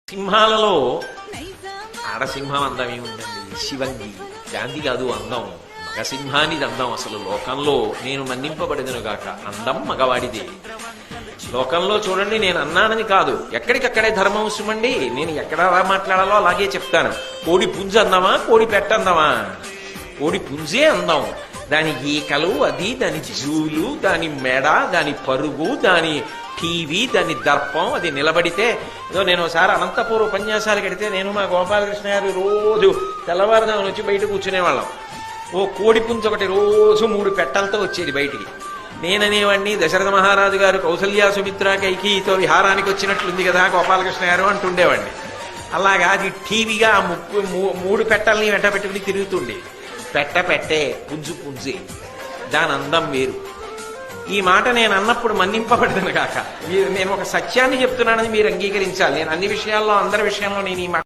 సింహాలలో ఆడసింహం అందం ఏముందండి? శివంగి గాంధీ కాదు అందం, మగసింహానిది అందం. అసలు లోకంలో నేను మన్నింపబడిదను గాక అందం మగవాడిదే. లోకంలో చూడండి, నేను అన్నానని కాదు, ఎక్కడికక్కడే ధర్మం సుమండి. నేను ఎక్కడ ఎలా మాట్లాడాలో అలాగే చెప్తాను. కోడి పుంజు అందమా, కోడి పెట్ట అందమా? కోడి పుంజే అందం. దాని ఈకలు, అది దాని జూలు, దాని మెడ, దాని పరుగు, దాని టీవీ, దాని దర్పం, అది నిలబడితే. ఏదో నేను ఒకసారి అనంతపూర్ ఉపన్యాసాలు కడితే నేను మా గోపాలకృష్ణ గారు రోజు తెల్లవారుదామని వచ్చి బయట కూర్చునేవాళ్ళం. ఓ కోడి పుంజు ఒకటి రోజు 3 పెట్టలతో వచ్చేది బయటికి. నేననేవాడిని, దశరథ మహారాజు గారు కౌసల్యా సుమిత్ర కైకేయితో విహారానికి వచ్చినట్లుంది కదా గోపాలకృష్ణ గారు అంటుండేవాడిని. అలాగా అది టీవీగా 3 పెట్టల్ని వెంట పెట్టుకుని తిరుగుతుండే. పెట్టే పుంజు పుంజే, దాని అందం వేరు. ఈ మాట నేను అన్నప్పుడు మన్నింపబడదను కాక. నేను ఒక సత్యాన్ని చెప్తున్నానని మీరు అంగీకరించాలి. నేను అన్ని విషయాల్లో, అందరి విషయంలో నేను ఈ మాట